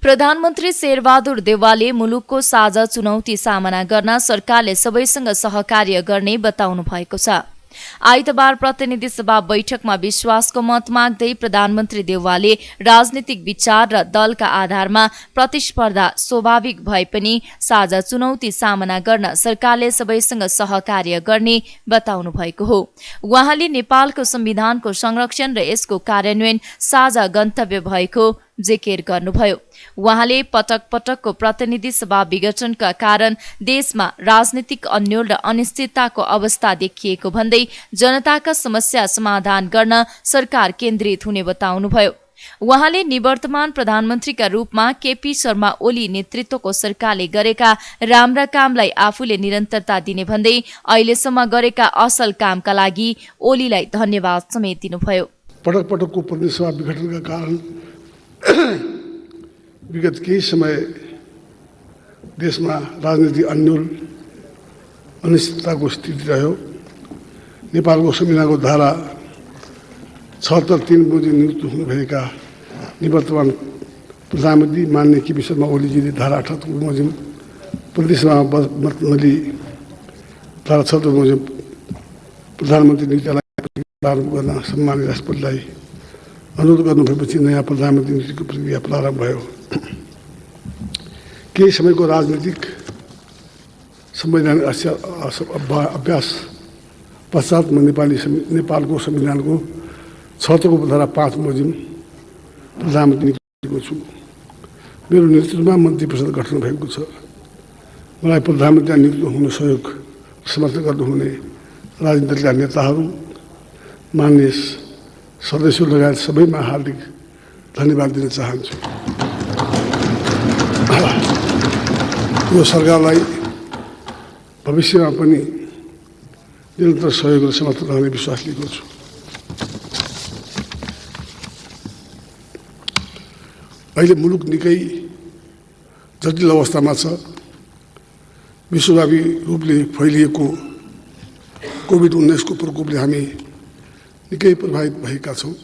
प्रधानमन्त्री शेरबहादुर देउवाले मुलुकको साझा चुनौती सामना गर्न सरकारले सबैसँग सहकार्य गर्ने बताउनु भएको छ। आइतबार प्रतिनिधि सभा बैठकमा विश्वासको मत माग्दै प्रधानमन्त्री देउवाले राजनीतिक विचार र दलका आधारमा प्रतिस्पर्धा स्वाभाविक भए पनि साझा चुनौती सामना गर्न सरकारले सबैसँग सहकार्य गर्ने बताउनु भएको हो। उहाँले नेपालको संविधानको संरक्षण र यसको कार्यान्वयन साझा गन्तव्य भएको जिकिर गर्नुभयो। उहाँले पटक पटकको प्रतिनिधि सभा विघटनका कारण देशमा राजनीतिक अन्योल र अनिश्चितताको अवस्था देखिएको भन्दै जनताका समस्या समाधान गर्न सरकार केन्द्रित हुने बताउनुभयो। उहाँले निवर्तमान प्रधानमन्त्रीका रूपमा केपी शर्मा ओली नेतृत्वको सरकारले गरेका राम्रा कामलाई आफूले निरन्तरता दिने भन्दै अहिलेसम्म गरेका असल कामका लागि ओलीलाई धन्यवाद समेत दिनुभयो। पटक पटकको प्रतिनिधि सभा विघटनका कारण विगत केही समय देशमा राजनीतिक अन्योल अनिश्चितताको स्थिति रह्यो। नेपालको संविधानको धारा 76(3) बमोजिम नियुक्त हुनुभएका निवर्तमान प्रधानमन्त्री माननीय केपी शर्मा ओलीजीले धारा 78 बमोजिम प्रतिनिधिसभामा मत नलिई धारा 76 बमोजिम प्रधानमन्त्री नियुक्तिलाई प्रारम्भ गर्न सम्मानित राष्ट्रपतिलाई अनुरोध गर्नुभएपछि नयाँ प्रधानमन्त्री नियुक्तिको प्रक्रिया प्रारम्भ भयो। केही समयको राजनीतिक संवैधानिक अभ्यास पश्चात म नेपालको संविधानको 76 धारा 5 बमोजिम प्रधानमन्त्री नियुक्तिको छु। मेरो नेतृत्वमा मन्त्री परिषद गठन भएको छ। मलाई प्रधानमन्त्री नियुक्त हुन सहयोग समर्थन गर्नुहुने राजनीतिक दलका नेताहरू, माननीय सदस्यहरू लगायत सबैमा हार्दिक धन्यवाद दिन चाहन्छु। यो सरकारलाई भविष्यमा पनि निरन्तर सहयोग र समर्थन रहने विश्वास लिएको छु। अहिले मुलुक निकै जटिल अवस्थामा छ। विश्वव्यापी रूपले फैलिएको कोभिड-19 को प्रकोपले हामी निकै प्रभावित भएका छौँ।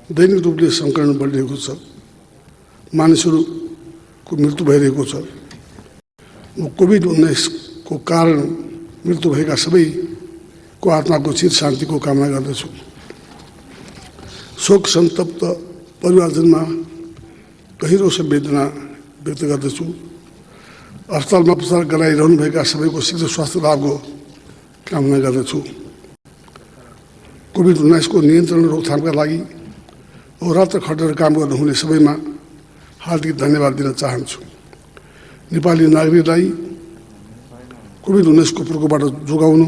दैनिक रूपले सङ्क्रमण बढिरहेको छ। मानिसहरूको मृत्यु भइरहेको छ। म कोभिड-19 को कारण मृत्यु भएका सबैको आत्माको चिर शान्तिको कामना गर्दछु। शोक सन्तप्त परिवारजनमा गहिरो संवेदना व्यक्त गर्दछु। अस्पतालमा उपचार गराइरहनुभएका सबैको शीघ्र स्वास्थ्य लाभको कामना गर्दछु। कोभिड-19 को नियन्त्रण र रोकथामका लागि अहोरात्र खटेर काम गर्नुहुने सबैमा हार्दिक धन्यवाद दिन चाहन्छु। नेपाली नागरिकलाई कोभिड-19 को प्रकोपबाट जोगाउनु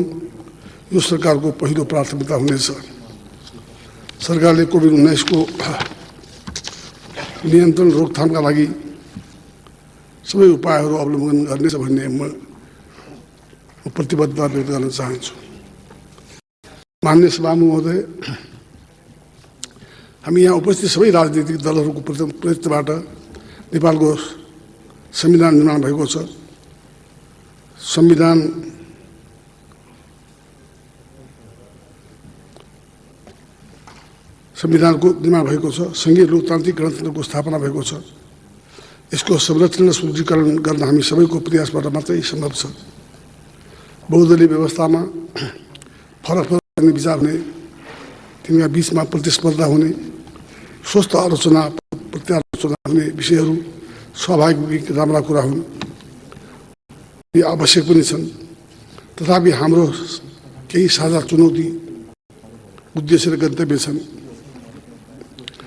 यो सरकारको पहिलो प्राथमिकता हुनेछ। सरकारले कोभिड-19 को नियन्त्रण रोकथामका लागि सबै उपायहरू अवलम्बन गर्नेछ भन्ने म प्रतिबद्धता व्यक्त गर्न चाहन्छु। माननीय सभामुख महोदय, हामी यहाँ उपस्थित सबै राजनीतिक दलहरूको प्रयत्नबाट नेपालको संविधान निर्माण भएको छ। संविधानको निर्माण भएको छ। संघीय लोकतान्त्रिक गणतन्त्रको स्थापना भएको छ। यसको संरक्षण र सुदृढीकरण गर्न हामी सबैको प्रयासबाट मात्रै सम्भव छ। बहुदलीय व्यवस्थामा फरक विचार हुने, तिनका बीचमा प्रतिस्पर्धा हुने, स्वस्थ आलोचना प्रत्यालोचना हुने विषयहरू स्वाभाविक राम्रा कुरा हुन्। यी आवश्यक पनि छन्। तथापि हाम्रो केही साझा चुनौती, उद्देश्य र गन्तव्य छन्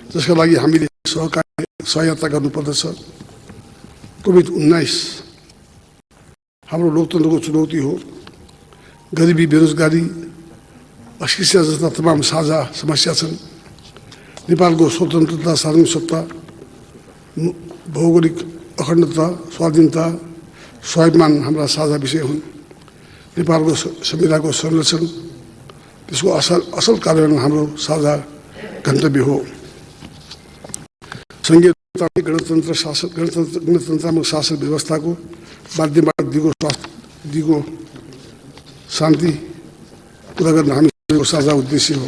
जसका लागि हामीले सहायता गर्नुपर्दछ। कोभिड-19 हाम्रो लोकतन्त्रको चुनौती हो। गरिबी, बेरोजगारी, अशिक्षा जस्ता तमाम साझा समस्या छन्। नेपालको स्वतन्त्रता, सार्वजनिक सत्ता, भौगोलिक अखण्डता, स्वाधीनता, स्वाभिमान हाम्रा साझा विषय हुन्। नेपालको संविधानको संरक्षण, त्यसको असल कार्यान्वयन हाम्रो साझा गन्तव्य हो। संघीय गणतन्त्रात्मक शासन व्यवस्थाको माध्यमबाट दिगो शान्ति पुरा गर्न हामी साझा उद्देश्य हो।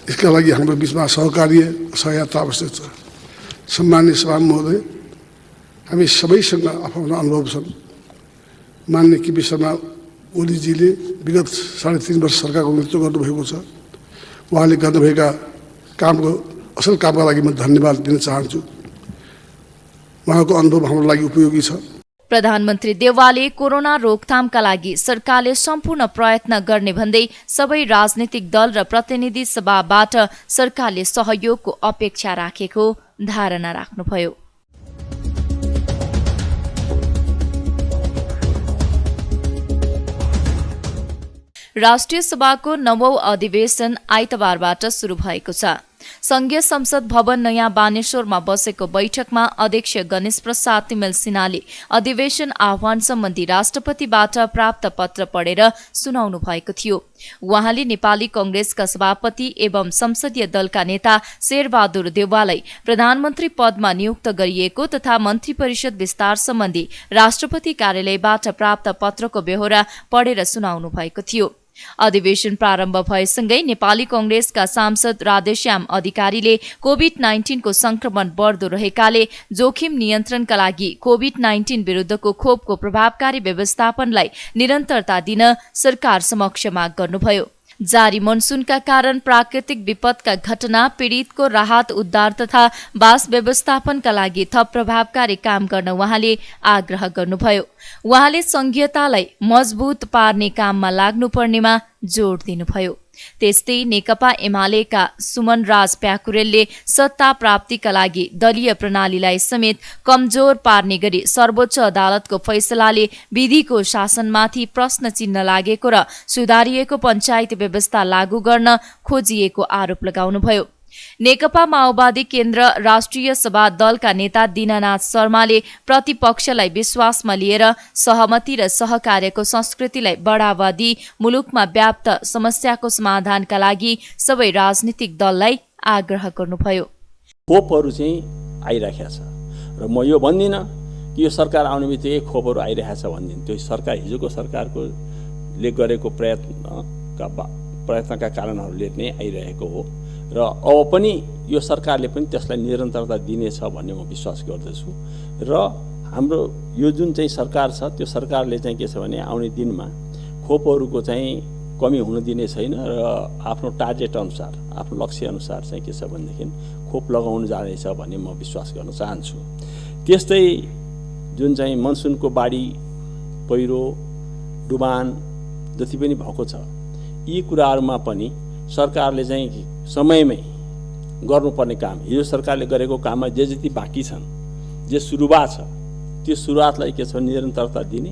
यसका लागि हाम्रो बीचमा सहकार्य सहायता आवश्यक छ। सम्माननीय सभा महोदय, हामी सबैसँग आफ्नो अनुभव छन्। माननीय केपी शर्मा ओलीजीले विगत 3.5 वर्ष सरकारको नेतृत्व गर्नुभएको छ। उहाँले गर्नुभएका कामको असल कामका लागि म धन्यवाद दिन चाहन्छु। उहाँको अनुभव हाम्रो लागि उपयोगी छ। प्रधानमन्त्री देउवाले कोरोना रोकथामका लागि सरकारले सम्पूर्ण प्रयत्न गर्ने भन्दै सबै राजनीतिक दल र प्रतिनिधि सभाबाट सरकारले सहयोगको अपेक्षा राखेको धारणा राख्नुभयो। राष्ट्रिय सभाको 9औं अधिवेशन आइतबारबाट सुरु भएको छ। संघीय संसद भवन नयाँ बानेश्वरमा बसेको बैठकमा अध्यक्ष गणेश प्रसाद तिमेल सिन्हाले अधिवेशन आह्वान सम्बन्धी राष्ट्रपतिबाट प्राप्त पत्र पढेर सुनाउनु भएको थियो। उहाँले नेपाली कांग्रेसका सभापति एवं संसदीय दलका नेता शेरबहादुर देउवालाई प्रधानमन्त्री पदमा नियुक्त गरिएको तथा मन्त्री परिषद विस्तार सम्बन्धी राष्ट्रपति कार्यालयबाट प्राप्त पत्रको बेहोरा पढेर सुनाउनु भएको थियो। अधिवेशन प्रारम्भ भएसँगै नेपाली कांग्रेसका सांसद राधेश्याम अधिकारीले कोभिड-19 को संक्रमण बढ्दो रहेकाले जोखिम नियन्त्रणका लागि कोभिड-19 विरुद्धको खोपको प्रभावकारी व्यवस्थापनलाई निरन्तरता दिन सरकार समक्ष माग गर्नुभयो। जारी मनसुनका कारण प्राकृतिक विपदका घटना पीडितको राहत उद्धार तथा वास व्यवस्थापनका लागि थप प्रभावकारी काम गर्न उहाँले आग्रह गर्नुभयो। उहाँले संघीयतालाई मजबुत पार्ने काममा लाग्नुपर्नेमा जोड दिनुभयो। त्यस्तै नेकपा एमालेका सुमनराज प्याकुरेलले सत्ता प्राप्तिका लागि दलीय प्रणालीलाई समेत कमजोर पार्ने गरी सर्वोच्च अदालतको फैसलाले विधिको शासनमाथि प्रश्न चिन्ह लागेको र सुधारिएको पञ्चायत व्यवस्था लागू गर्न खोजिएको आरोप लगाउनुभयो। नेकपा माओवादी केन्द्र राष्ट्रिय सभा दलका नेता दीननाथ शर्माले प्रतिपक्षलाई विश्वासमा लिएर सहमति र सहकार्यको संस्कृतिलाई बढावा दिई मुलुकमा व्याप्त समस्याको समाधानका लागि सबै राजनीतिक दललाई आग्रह गर्नुभयो। खोपहरू चाहिँ आइराखेको छ र म यो भन्दिनँ कि यो सरकार आउने बित्तिकै खोपहरू आइरहेको छ भन्दिनँ। त्यो सरकार हिजोको सरकारले गरेको प्रयत्नका कारणहरूले नै आइरहेको हो र अब पनि यो सरकारले पनि त्यसलाई निरन्तरता दिनेछ भन्ने म विश्वास गर्दछु। र हाम्रो यो जुन चाहिँ सरकार छ त्यो सरकारले चाहिँ के छ भने आउने दिनमा खोपहरूको चाहिँ कमी हुन दिने छैन र आफ्नो टार्गेट अनुसार आफ्नो लक्ष्य अनुसार चाहिँ के छ भनेदेखि खोप लगाउन जानेछ भन्ने म विश्वास गर्न चाहन्छु। त्यस्तै जुन चाहिँ मनसुनको बाढी पहिरो डुबान जति पनि भएको छ यी कुराहरूमा पनि सरकारले चाहिँ समयमै गर्नुपर्ने काम हिजो सरकारले गरेको काममा जे जति बाँकी छन् जे सुरु भएको छ त्यो सुरुवातलाई के छ निरन्तरता दिने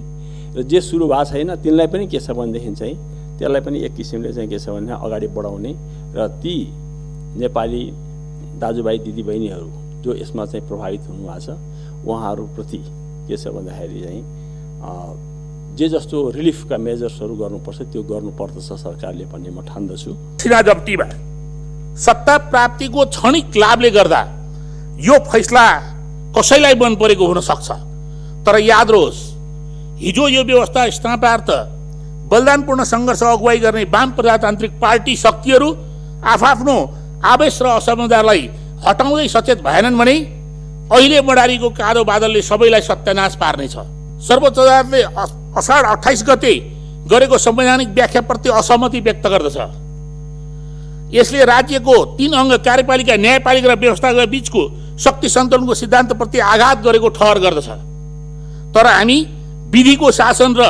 र जे सुरु भएको छैन तिनलाई पनि के छ भनेदेखि चाहिँ त्यसलाई पनि एक किसिमले चाहिँ के छ भने अगाडि बढाउने र ती नेपाली दाजुभाइ दिदीबहिनीहरू जो यसमा चाहिँ प्रभावित हुनुभएको छ उहाँहरूप्रति के छ भन्दाखेरि चाहिँ जे जस्तो रिलिफका मेजर्सहरू गर्नुपर्छ त्यो गर्नुपर्दछ सरकारले भन्ने म ठान्दछु। सिराजप्तीमा सत्ता प्राप्तिको क्षणिक लाभले गर्दा यो फैसला कसैलाई मन परेको हुन सक्छ, तर याद रहोस् हिजो यो व्यवस्था स्थापनार्थ बलिदानपूर्ण सङ्घर्ष अगुवाई गर्ने वाम प्रजातान्त्रिक पार्टी शक्तिहरू आफ्नो आवेश र असमाधानलाई हटाउँदै सचेत भएनन् भने अहिले बडारीको कालो बादलले सबैलाई सत्यानाश पार्नेछ। सर्वोच्च अदालतले असाढ 28 गते गरेको संवैधानिक व्याख्याप्रति असहमति व्यक्त गर्दछ। यसले राज्यको 3 अङ्ग कार्यपालिका न्यायपालिका र व्यवस्थाका बीचको शक्ति सन्तुलनको सिद्धान्तप्रति आघात गरेको ठहर गर्दछ। तर हामी विधिको शासन र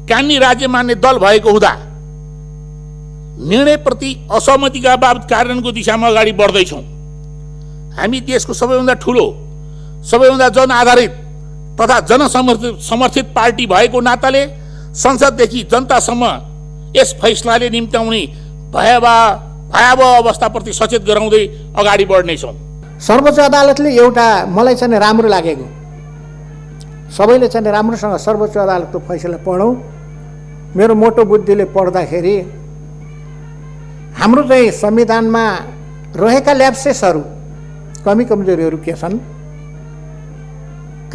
कानुनी राज्य मान्ने दल भएको हुँदा निर्णयप्रति असहमतिका बाबत कार्यान्वयनको दिशामा अगाडि बढ्दैछौँ। हामी देशको सबैभन्दा ठुलो सबैभन्दा जन आधारित तथा जनसमर्थित पार्टी भएको नाताले संसददेखि जनतासम्म यस फैसलाले निम्त्याउने भयावह अवस्थाप्रति सचेत गराउँदै अगाडि बढ्नेछौँ। सर्वोच्च अदालतले एउटा मलाई चाहिँ राम्रो लागेको सबैले चाहिँ राम्रोसँग सर्वोच्च अदालतको फैसला पढौँ। मेरो मोटो बुद्धिले पढ्दाखेरि हाम्रो चाहिँ संविधानमा रहेका ल्याप्सेसहरू कमी कमजोरीहरू के छन्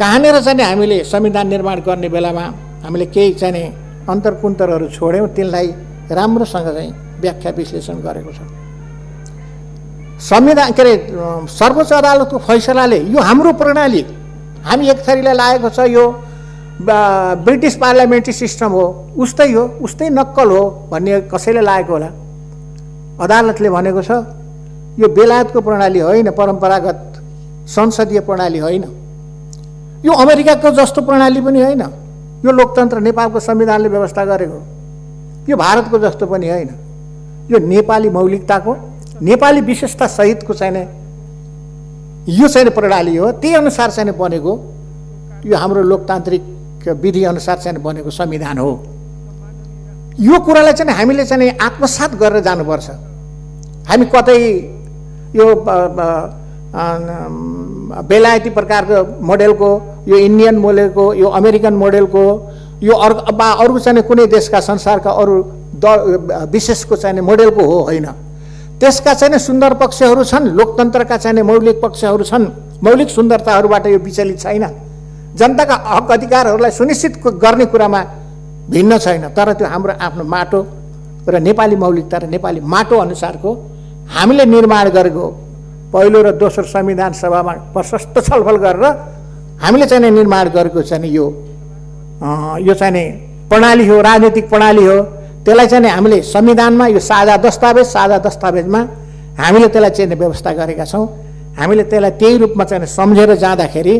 कहाँनिर चाहिँ हामीले संविधान निर्माण गर्ने बेलामा हामीले केही चाहिँ अन्तरकुन्तरहरू छोड्यौँ, तिनलाई राम्रोसँग चाहिँ व्याख्या विश्लेषण गरेको छ। संविधान के अरे सर्वोच्च अदालतको फैसलाले यो हाम्रो प्रणाली हामी एक थरीलाई लागेको छ यो ब्रिटिस पार्लियामेन्ट्री सिस्टम हो उस्तै नक्कल हो भन्ने कसैले लागेको होला। अदालतले भनेको छ यो बेलायतको प्रणाली होइन, परम्परागत संसदीय प्रणाली होइन, यो अमेरिकाको जस्तो प्रणाली पनि होइन, यो लोकतन्त्र नेपालको संविधानले व्यवस्था गरेको, यो भारतको जस्तो पनि होइन, यो नेपाली मौलिकताको नेपाली विशेषता सहितको चाहिँ यो चाहिँ प्रणाली हो। त्यही अनुसार चाहिँ बनेको यो हाम्रो लोकतान्त्रिक विधि अनुसार चाहिँ बनेको संविधान हो। यो कुरालाई चाहिँ हामीले चाहिँ आत्मसात गरेर जानुपर्छ। हामी कतै यो बेलायती प्रकारको मोडेलको, यो इन्डियन मोडेलको, यो अमेरिकन मोडेलको, यो अरू चाहिँ कुनै देशका संसारका अरू विशेषको चाहिँ मोडेलको हो होइन। त्यसका चाहिँ सुन्दर पक्षहरू छन्, लोकतन्त्रका चाहिँ मौलिक पक्षहरू छन्, मौलिक सुन्दरताहरूबाट यो विचलित छैन। जनताका हक अधिकारहरूलाई सुनिश्चित गर्ने कुरामा भिन्न छैन। तर त्यो हाम्रो आफ्नो माटो र नेपाली मौलिकता र नेपाली माटो अनुसारको हामीले निर्माण गरेको पहिलो र दोस्रो संविधान सभामा प्रशस्त छलफल गरेर हामीले चाहिँ निर्माण गरेको चाहिँ यो चाहिँ प्रणाली हो, राजनीतिक प्रणाली हो। त्यसलाई चाहिँ हामीले संविधानमा यो साझा दस्तावेजमा हामीले त्यसलाई चाहिँ व्यवस्था गरेका छौँ। हामीले त्यसलाई त्यही रूपमा चाहिँ सम्झेर जाँदाखेरि,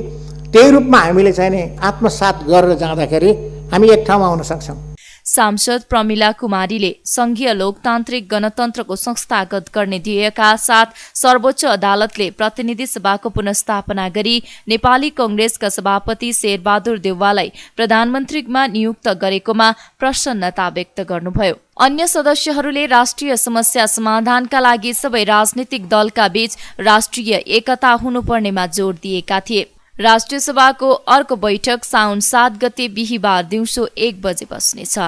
त्यही रूपमा हामीले चाहिँ आत्मसात गरेर जाँदाखेरि हामी एक ठाउँमा हुन सक्छौँ। सांसद प्रमिला कुमारीले संघीय लोकतान्त्रिक गणतन्त्रको संस्थागत गर्ने ध्येयका साथ सर्वोच्च अदालतले प्रतिनिधि सभाको पुनर्स्थापना गरी नेपाली कांग्रेसका सभापति शेरबहादुर देउवालाई प्रधानमन्त्रीमा नियुक्त गरेकोमा प्रसन्नता व्यक्त गर्नुभयो। अन्य सदस्यहरूले राष्ट्रिय समस्या समाधानका लागि सबै राजनीतिक दलका बीच राष्ट्रिय एकता हुनुपर्नेमा जोड दिएका थिए। राष्ट्रिय सभाको अर्को बैठक साउन 7 गते बिहीबार दिउँसो 1 बजे बस्नेछ।